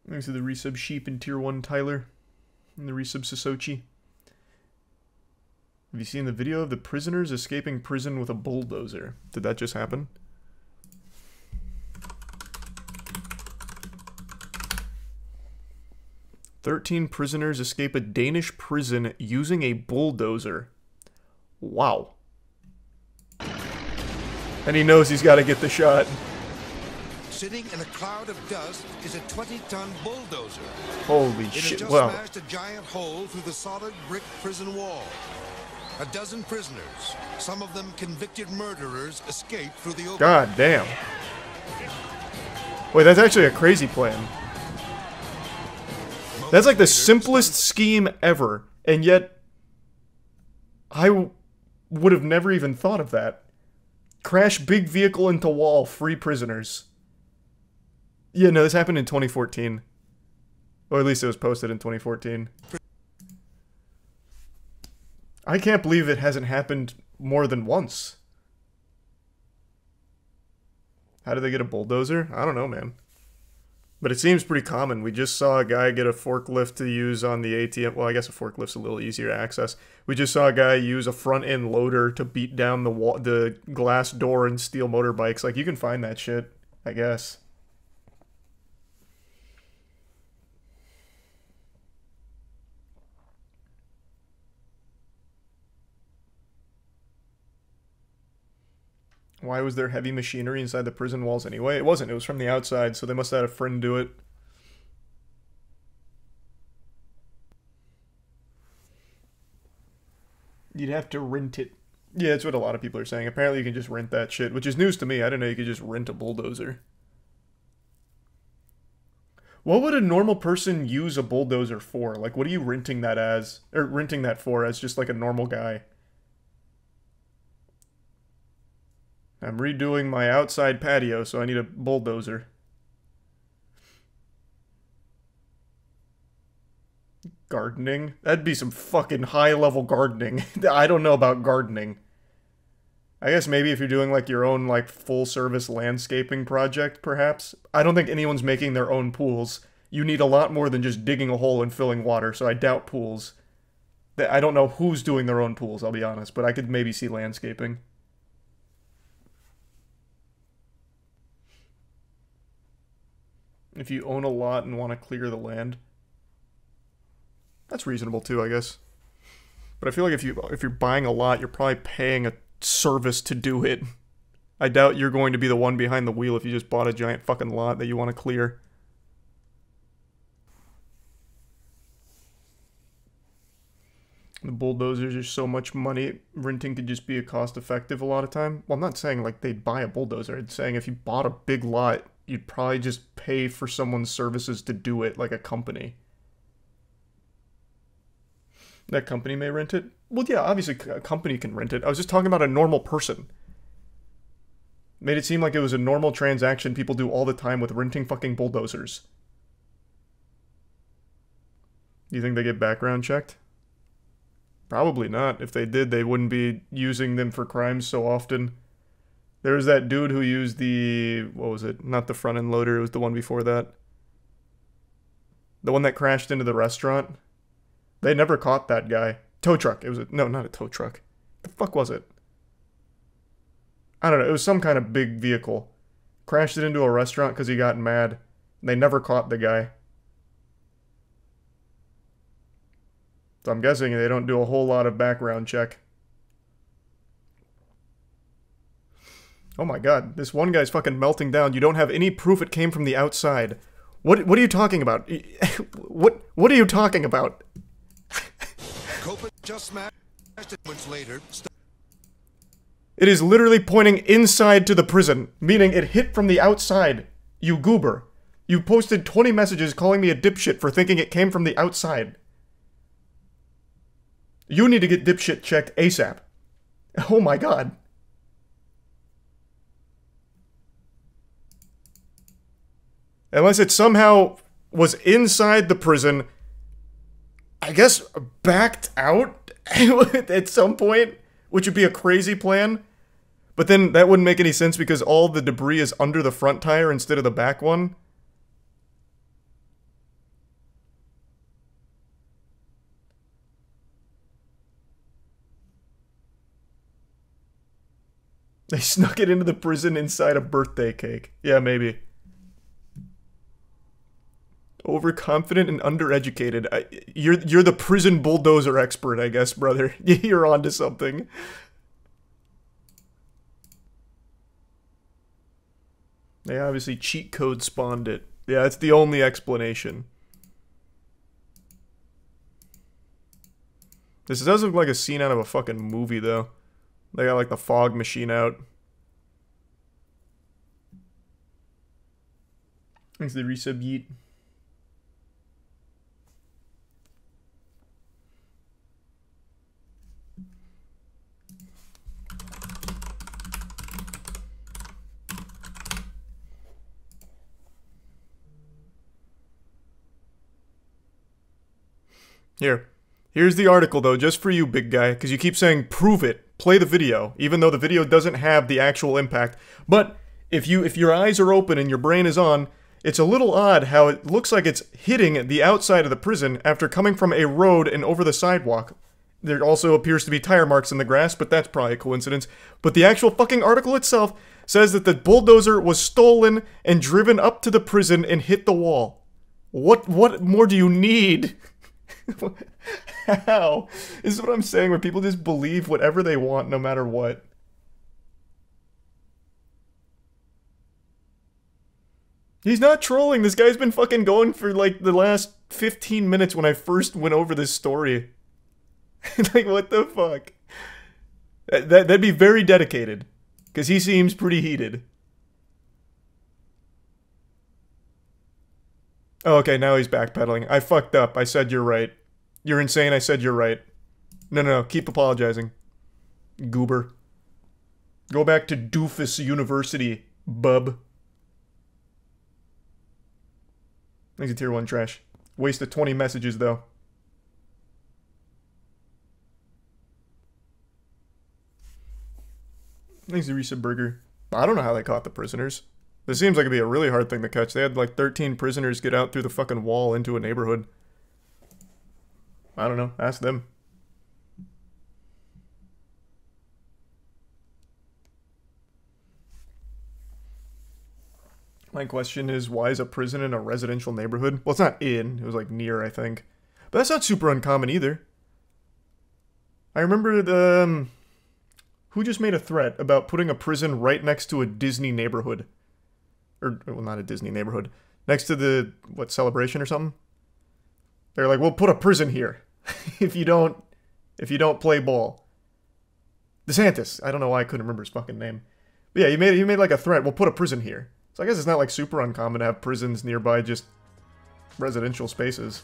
Thanks to the resub Sheep and Tier 1 Tyler. And the resub Sasochi. Have you seen the video of the prisoners escaping prison with a bulldozer? Did that just happen? "13 prisoners escape a Danish prison using a bulldozer." Wow. And he knows he's got to get the shot. Sitting in a cloud of dust is a 20-ton bulldozer. Holy It shit, has just wow. smashed a giant hole through the solid brick prison wall. A dozen prisoners, some of them convicted murderers, escaped through the opening. God damn. Wait, that's actually a crazy plan. That's like the simplest scheme ever, and yet I would have never even thought of that. Crash big vehicle into wall, free prisoners. Yeah, no, this happened in 2014. Or at least it was posted in 2014. I can't believe it hasn't happened more than once. How did they get a bulldozer? I don't know, man. But it seems pretty common. We just saw a guy get a forklift to use on the ATM. Well, I guess a forklift's a little easier to access. We just saw a guy use a front-end loader to beat down the glass door and steal motorbikes. Like, you can find that shit, I guess. Why was there heavy machinery inside the prison walls anyway? It wasn't. It was from the outside, so they must have had a friend do it. You'd have to rent it. Yeah, that's what a lot of people are saying. Apparently you can just rent that shit, which is news to me. I didn't know you could just rent a bulldozer. What would a normal person use a bulldozer for? Like, what are you renting that as? Or renting that for as just like a normal guy? I'm redoing my outside patio, so I need a bulldozer. Gardening? That'd be some fucking high-level gardening. I don't know about gardening. I guess maybe if you're doing, like, your own, like, full-service landscaping project, perhaps. I don't think anyone's making their own pools. You need a lot more than just digging a hole and filling water, so I doubt pools. I don't know who's doing their own pools, I'll be honest, but I could maybe see landscaping. If you own a lot and want to clear the land. That's reasonable too, I guess. But I feel like if you're buying a lot, you're probably paying a service to do it. I doubt you're going to be the one behind the wheel if you just bought a giant fucking lot that you want to clear. The bulldozers are so much money, renting could just be a cost-effective a lot of time. Well, I'm not saying like they'd buy a bulldozer. I'm saying if you bought a big lot, you'd probably just pay for someone's services to do it, like a company. That company may rent it? Well, yeah, obviously a company can rent it. I was just talking about a normal person. Made it seem like it was a normal transaction people do all the time with renting fucking bulldozers. Do you think they get background checked? Probably not. If they did, they wouldn't be using them for crimes so often. There was that dude who used the... what was it? Not the front-end loader, it was the one before that. The one that crashed into the restaurant. They never caught that guy. Tow truck. It was a... no, not a tow truck. The fuck was it? I don't know. It was some kind of big vehicle. Crashed it into a restaurant because he got mad. They never caught the guy. So I'm guessing they don't do a whole lot of background check. Oh my god, this one guy's fucking melting down. You don't have any proof it came from the outside. What are you talking about? What are you talking about? Just smashed it later. It is literally pointing inside to the prison, meaning it hit from the outside. You goober. You posted 20 messages calling me a dipshit for thinking it came from the outside. You need to get dipshit checked ASAP. Oh my god. Unless it somehow was inside the prison, I guess backed out at some point, which would be a crazy plan. But then that wouldn't make any sense because all the debris is under the front tire instead of the back one. They snuck it into the prison inside a birthday cake. Yeah, maybe. Overconfident and undereducated. You're the prison bulldozer expert, I guess, brother. You're onto something. They obviously cheat code spawned it. Yeah, that's the only explanation. This does look like a scene out of a fucking movie, though. They got, like, the fog machine out. Thanks to the resub yeet. Here's the article, though, just for you, big guy, because you keep saying, prove it, play the video, even though the video doesn't have the actual impact. But if your eyes are open and your brain is on, it's a little odd how it looks like it's hitting the outside of the prison after coming from a road and over the sidewalk. There also appears to be tire marks in the grass, but that's probably a coincidence. But the actual fucking article itself says that the bulldozer was stolen and driven up to the prison and hit the wall. What more do you need? How? This is what I'm saying, where people just believe whatever they want no matter what. He's not trolling. This guy's been fucking going for like the last 15 minutes when I first went over this story. Like, what the fuck? That'd be very dedicated. Because he seems pretty heated. Oh, okay, now he's backpedaling. I fucked up. I said you're right. You're insane. I said you're right. No. Keep apologizing. Goober. Go back to Doofus University, bub. Thanks to tier 1 trash. Wasted 20 messages, though. Thanks to Risa Burger. I don't know how they caught the prisoners. This seems like it'd be a really hard thing to catch. They had like 13 prisoners get out through the fucking wall into a neighborhood. I don't know. Ask them. My question is, why is a prison in a residential neighborhood? Well, it's not in. It was like near, I think. But that's not super uncommon either. I remember the... who just made a threat about putting a prison right next to a Disney neighborhood? Or, well, not a Disney neighborhood. Next to the, what, Celebration or something? They're like, we'll put a prison here. if you don't play ball. DeSantis. I don't know why I couldn't remember his fucking name. But yeah, he made like a threat. We'll put a prison here. So I guess it's not like super uncommon to have prisons nearby just residential spaces.